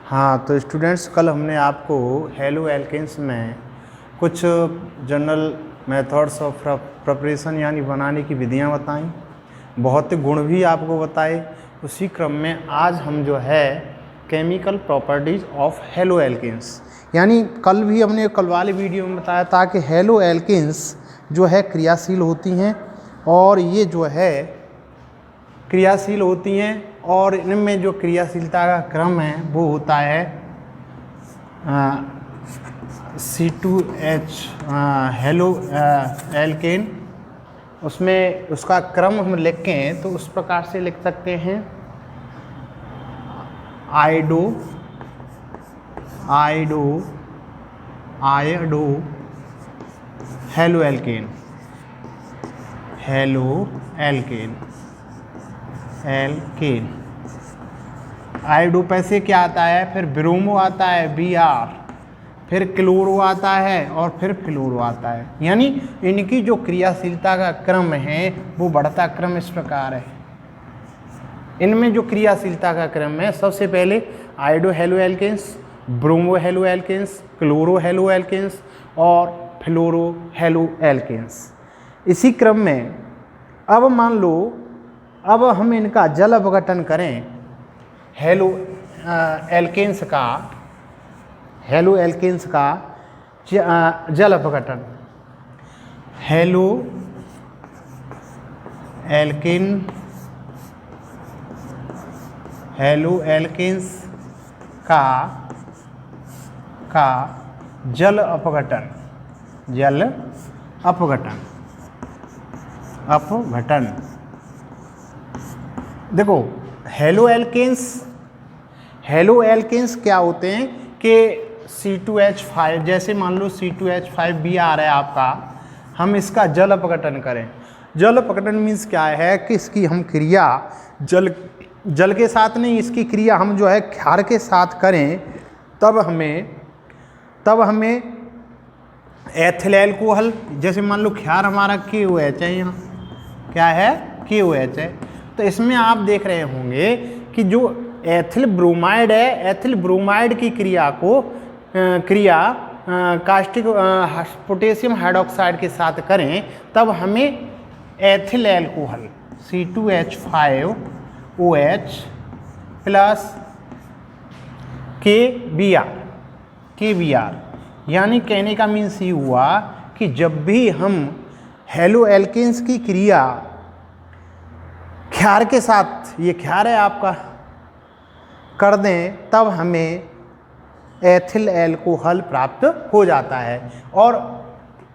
हाँ तो स्टूडेंट्स, कल हमने आपको हेलो एल्केन्स में कुछ जनरल मेथड्स ऑफ प्रिपरेशन यानी बनाने की विधियाँ बताई, भौतिक गुण भी आपको बताए। उसी क्रम में आज हम जो है chemical properties of halo alkanes, यानी कल भी हमने कल वाले वीडियो में बताया था कि हेलो एल्केन्स जो है क्रियाशील होती हैं और ये जो है क्रियाशील होती हैं और इनमें जो क्रियाशीलता का क्रम है वो होता है C2H हेलो एल्केन। उसमें उसका क्रम हम लिखें तो उस प्रकार से लिख सकते हैं आइडो हेलो एल्केन आइडो पैसे क्या आता है, फिर ब्रोमो आता है Br, फिर क्लोरो आता है और फिर फ्लोरो आता है। यानी इनकी जो क्रियाशीलता का क्रम है वो बढ़ता क्रम इस प्रकार है। इनमें जो क्रियाशीलता का क्रम है, सबसे पहले iodo halo alkanes, bromo halo alkanes, chloro halo alkanes और फ्लोरो हेलो एल्केन्स। इसी क्रम में अब मान लो अब हम इनका जल अपघटन करें, हेलो एल्केन्स का जल अपघटन, हेलो एल्केन्स का जल अपघटन देखो हेलो एल्केन्स क्या होते हैं कि C2H5, जैसे मान लो C2H5 भी आ रहा है आपका, हम इसका जल अपघटन करें। जल अपघटन मीन्स क्या है कि इसकी हम क्रिया जल के साथ नहीं, इसकी क्रिया हम जो है क्षार के साथ करें, तब हमें एथिल एल्कोहल, जैसे मान लो क्षार हमारा KOH है, यहाँ क्या है KOH है, तो इसमें आप देख रहे होंगे कि जो एथिल ब्रोमाइड है, एथिल ब्रोमाइड की क्रिया कास्टिक पोटेशियम हाइड्रोक्साइड के साथ करें, तब हमें ethyl alcohol C2H5OH plus KBr, यानी कहने का मीन्स ये हुआ कि जब भी हम हेलो एल्केन्स की क्रिया क्षार के साथ, ये क्षार है आपका, कर दें, तब हमें एथिल एल्कोहल प्राप्त हो जाता है। और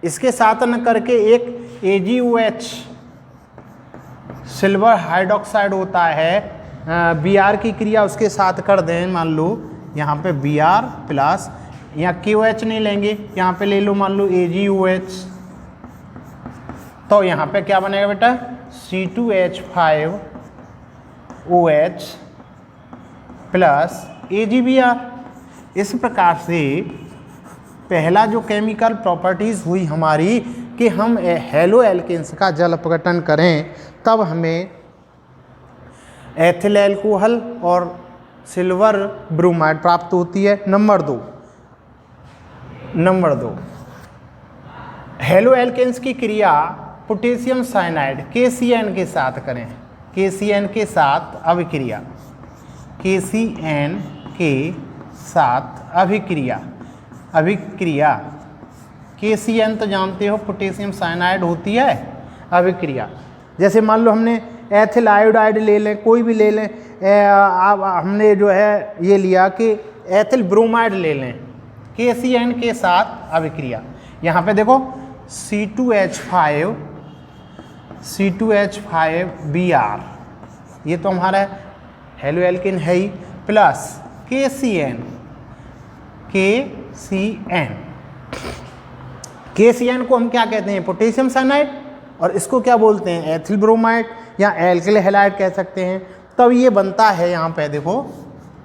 इसके साथ न करके एक AgOH सिल्वर हाइड्रोक्साइड होता है, Br की क्रिया उसके साथ कर दें, मान लो यहाँ पे Br प्लस, यहाँ KOH नहीं लेंगे, यहाँ पे ले लो मान लो AgOH, तो यहाँ पे क्या बनेगा बेटा C2H5OH प्लस AgBr। इस प्रकार से पहला जो केमिकल प्रॉपर्टीज़ हुई हमारी कि हम हेलो एल्केन्स का जल अपघटन करें, तब हमें एथिल एल्कोहल और सिल्वर ब्रोमाइड प्राप्त होती है। नंबर दो हेलो एल्केन्स की क्रिया पोटेशियम साइनाइड KCN के साथ करें, KCN के साथ अभिक्रिया, KCN के साथ अभिक्रिया, KCN तो जानते हो पोटेशियम साइनाइड होती है अभिक्रिया। जैसे मान लो हमने एथिल आयोडाइड ले लें, कोई भी ले लें, हमने जो है ये लिया कि एथिल ब्रोमाइड ले लें, KCN के साथ अभिक्रिया। यहाँ पे देखो C2H5Br, ये तो हमारा हेलो एल्केन है ही, प्लस KCN को हम क्या कहते हैं, पोटेशियम साइनाइड, और इसको क्या बोलते हैं, एथिल ब्रोमाइड या एल्किल हैलाइड कह सकते हैं। तब ये बनता है यहाँ पे देखो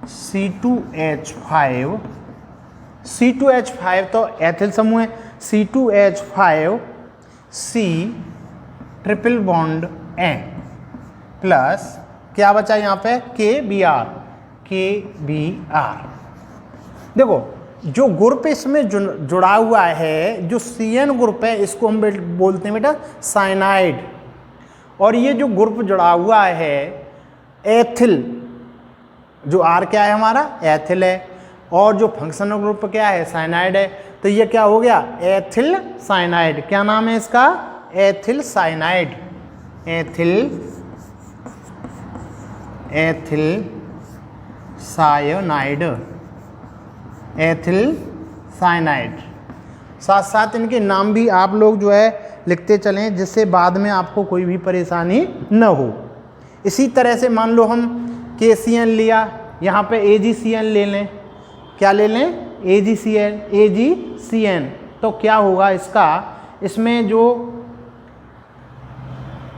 C2H5 तो एथिल समूह है, C2H5C triple bond N plus क्या बचा यहाँ पे KBr, देखो जो ग्रुप इसमें जुड़ा हुआ है, जो CN ग्रुप है, इसको हम बोलते हैं बेटा साइनाइड। और ये जो ग्रुप जुड़ा हुआ है एथिल, जो R क्या है हमारा, एथिल है, और जो फंक्शनल ग्रुप क्या है, साइनाइड है। तो ये क्या हो गया, एथिल साइनाइड। क्या नाम है इसका, ethyl cyanide. Ethyl cyanide, ethyl cyanide. साथ साथ इनके नाम भी आप लोग जो है लिखते चलें, जिससे बाद में आपको कोई भी परेशानी न हो। इसी तरह से मान लो हम KCN लिया, यहाँ पे AgCN ले लें। क्या ले लें, AgCN। तो क्या होगा इसका, इसमें जो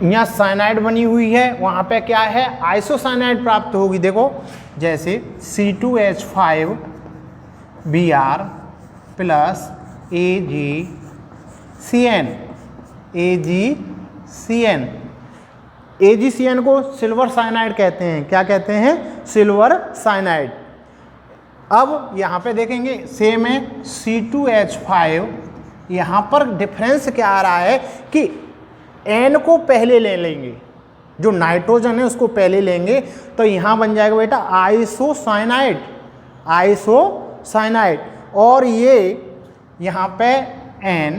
यहाँ साइनाइड बनी हुई है वहाँ पे क्या है, आइसोसाइनाइड प्राप्त होगी। देखो जैसे C2H5Br प्लस AgCN को सिल्वर साइनाइड कहते हैं। क्या कहते हैं, सिल्वर साइनाइड। अब यहाँ पे देखेंगे सेम है C2H5, यहाँ पर डिफरेंस क्या आ रहा है कि N को पहले ले लेंगे, जो नाइट्रोजन है उसको पहले लेंगे, तो यहाँ बन जाएगा बेटा आइसोसाइनाइड, आइसोसाइनाइड। और ये यहाँ पे N,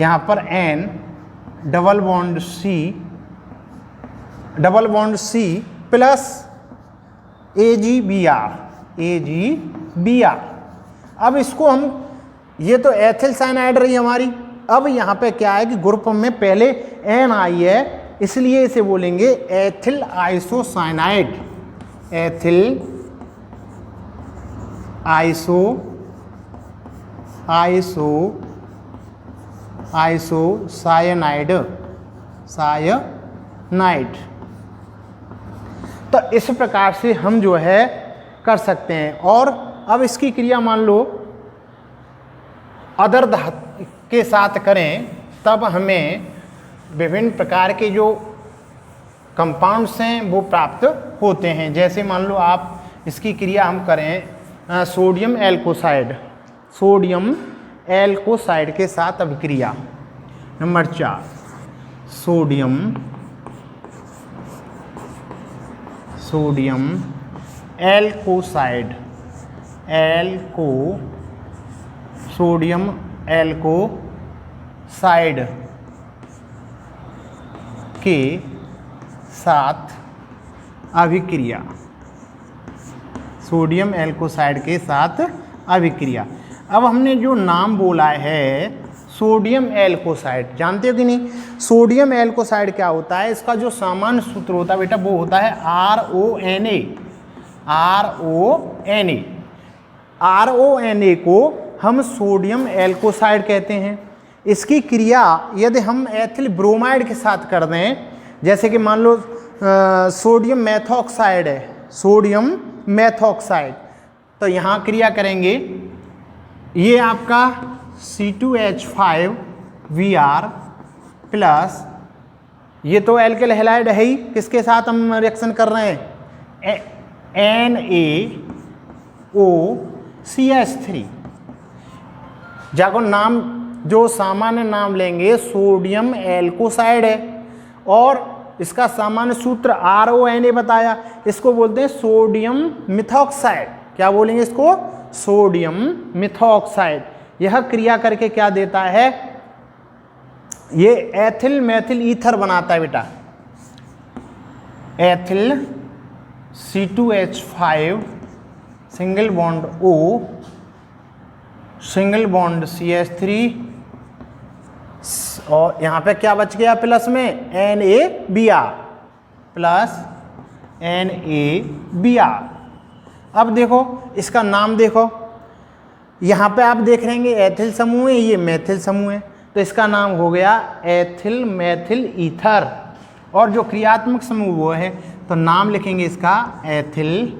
यहाँ पर N double bond C plus AgBr। अब इसको हम, ये तो एथिल साइनाइड रही हमारी। अब यहाँ पे क्या है कि ग्रुप में पहले N आई है, इसलिए इसे बोलेंगे एथिल आइसोसाइनाइड। Ethyl isocyanide. तो इस प्रकार से हम जो है कर सकते हैं। और अब इसकी क्रिया मान लो अदर धातु के साथ करें, तब हमें विभिन्न प्रकार के जो कंपाउंड्स हैं वो प्राप्त होते हैं। जैसे मान लो आप इसकी क्रिया हम करें सोडियम एल्कोसाइड के साथ अभिक्रिया। नंबर 4 सोडियम एल्कोसाइड, सोडियम एल्कोसाइड के साथ अभिक्रिया। सोडियम एल्कोसाइड के साथ अभिक्रिया। अब हमने जो नाम बोला है सोडियम एल्कोसाइड, जानते हो कि नहीं, सोडियम एल्कोसाइड क्या होता है, इसका जो सामान्य सूत्र होता है बेटा वो होता है RONA को हम सोडियम एल्कोसाइड कहते हैं। इसकी क्रिया यदि हम एथिल ब्रोमाइड के साथ कर दें, जैसे कि मान लो सोडियम मेथॉक्साइड है, सोडियम मेथॉक्साइड, तो यहाँ क्रिया करेंगे, ये आपका C2H5Br प्लस, ये तो एल्किल हैलाइड है ही, किसके साथ हम रिएक्शन कर रहे हैं, NaOCH3। जाको नाम, जो सामान्य नाम लेंगे सोडियम एल्कोसाइड है, और इसका सामान्य सूत्र RONA बताया, इसको बोलते हैं सोडियम मिथॉक्साइड। क्या बोलेंगे इसको, सोडियम मिथॉक्साइड। यह क्रिया करके क्या देता है, ये एथिल मैथिल ईथर बनाता है बेटा। Ethyl C2H5 single bond O single bond CH3, और यहाँ पे क्या बच गया प्लस में, NaBr प्लस NaBr। अब देखो इसका नाम देखो, यहाँ पे आप देख रहे हैं एथिल समूह है, ये मैथिल समूह है, तो इसका नाम हो गया एथिल मैथिल ईथर। और जो क्रियात्मक समूह वो है, तो नाम लिखेंगे इसका ethyl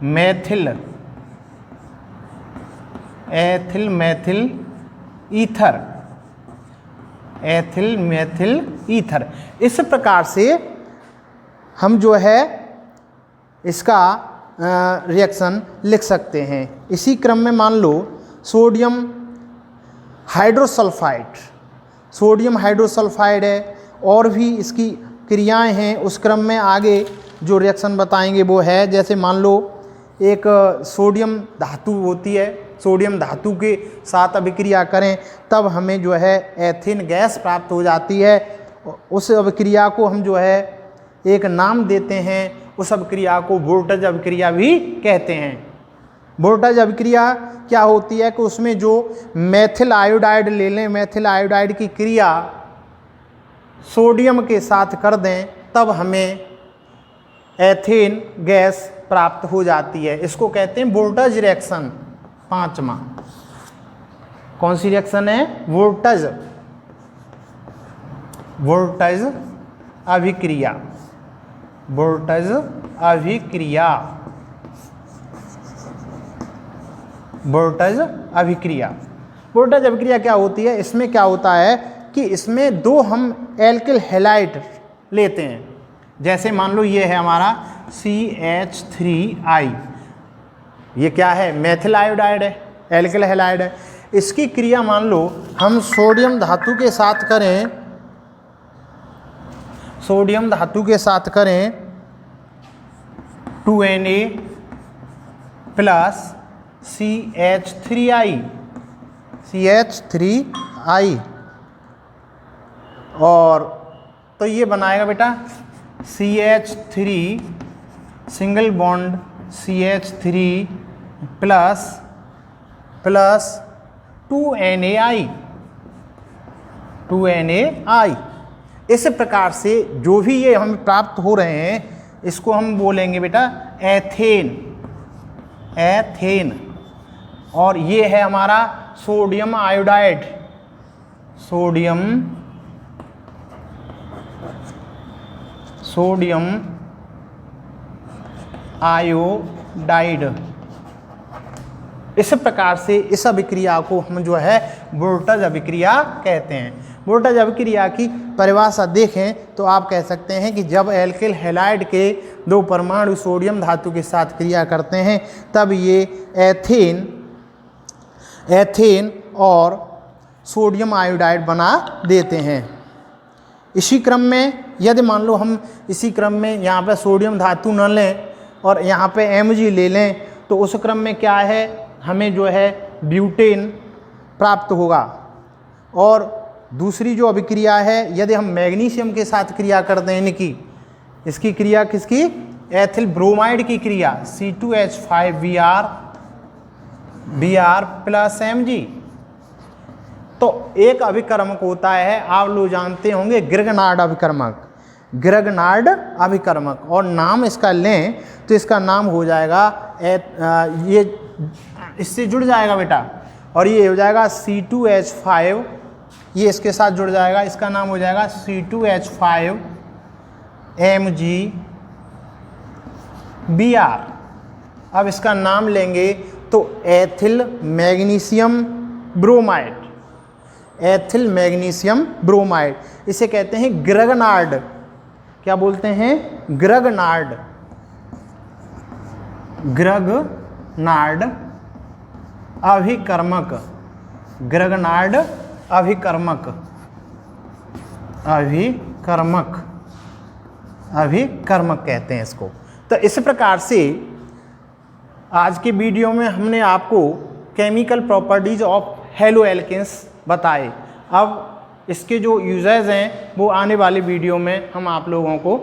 Maithil ether, ethyl Maithil ether. इस प्रकार से हम जो है इसका रिएक्शन लिख सकते हैं। इसी क्रम में मान लो सोडियम हाइड्रोसल्फाइड, सोडियम हाइड्रोसल्फाइड है, और भी इसकी क्रियाएं हैं। उस क्रम में आगे जो रिएक्शन बताएंगे वो है, जैसे मान लो एक सोडियम धातु होती है, सोडियम धातु के साथ अभिक्रिया करें तब हमें जो है एथेन गैस प्राप्त हो जाती है। उस अभिक्रिया को हम जो है एक नाम देते हैं, उस अभिक्रिया को वोल्टेज अभिक्रिया भी कहते हैं। वोल्टेज अभिक्रिया क्या होती है कि उसमें जो मेथिल आयोडाइड ले लें, मेथिल आयोडाइड की क्रिया सोडियम के साथ कर दें तब हमें एथेन गैस प्राप्त हो जाती है। इसको कहते हैं वोल्टेज रिएक्शन। पांचवा कौन सी रिएक्शन है? वोल्टेज, वोल्टेज अभिक्रिया, वोल्टेज अभिक्रिया, वोल्टेज अभिक्रिया। वोल्टेज अभिक्रिया क्या होती है? इसमें क्या होता है कि इसमें दो हम एल्किल हैलाइड लेते हैं। जैसे मान लो ये है हमारा CH3I, ये क्या है? मेथिल आयोडाइड है, एल्किल हैलाइड है। इसकी क्रिया मान लो हम सोडियम धातु के साथ करें, सोडियम धातु के साथ करें 2Na प्लस CH3I, CH3I, और तो ये बनाएगा बेटा CH3 single bond CH3 plus 2NaI, 2NaI। इस प्रकार से जो भी ये हमें प्राप्त हो रहे हैं इसको हम बोलेंगे बेटा एथेन, एथेन। और ये है हमारा सोडियम आयोडाइड, सोडियम आयोडाइड। इस प्रकार से इस अभिक्रिया को हम जो है वोल्टेज अभिक्रिया कहते हैं। वोल्टेज अभिक्रिया की परिभाषा देखें तो आप कह सकते हैं कि जब एल्किल हैलाइड के दो परमाणु सोडियम धातु के साथ क्रिया करते हैं तब ये एथेन और सोडियम आयोडाइड बना देते हैं। इसी क्रम में यदि मान लो हम इसी क्रम में यहाँ पे सोडियम धातु न लें और यहाँ पे Mg ले लें तो उस क्रम में क्या है, हमें जो है ब्यूटेन प्राप्त होगा। और दूसरी जो अभिक्रिया है, यदि हम मैग्नीशियम के साथ क्रिया करते हैं इनकी, इसकी क्रिया किसकी? एथिल ब्रोमाइड की क्रिया C2H5Br प्लस Mg। तो एक अभिकर्मक होता है, आप लोग जानते होंगे, ग्रिग्नार्ड अभिकर्मक, ग्रिग्नार्ड अभिकर्मक। और नाम इसका लें तो इसका नाम हो जाएगा ये इससे जुड़ जाएगा बेटा, और ये हो जाएगा C2H5, ये इसके साथ जुड़ जाएगा, इसका नाम हो जाएगा C2H5MgBr। अब इसका नाम लेंगे तो ethyl magnesium bromide, ethyl magnesium bromide. इसे कहते हैं ग्रिग्नार्ड, क्या बोलते हैं? ग्रिग्नार्ड, ग्रिग्नार्ड अभिकर्मक, ग्रिग्नार्ड अभिकर्मक, अभिकर्मक, अभिकर्मक कहते हैं इसको। तो इस प्रकार से आज के वीडियो में हमने आपको chemical properties of halo alkanes बताए। अब इसके जो यूजेस हैं वो आने वाले वीडियो में हम आप लोगों को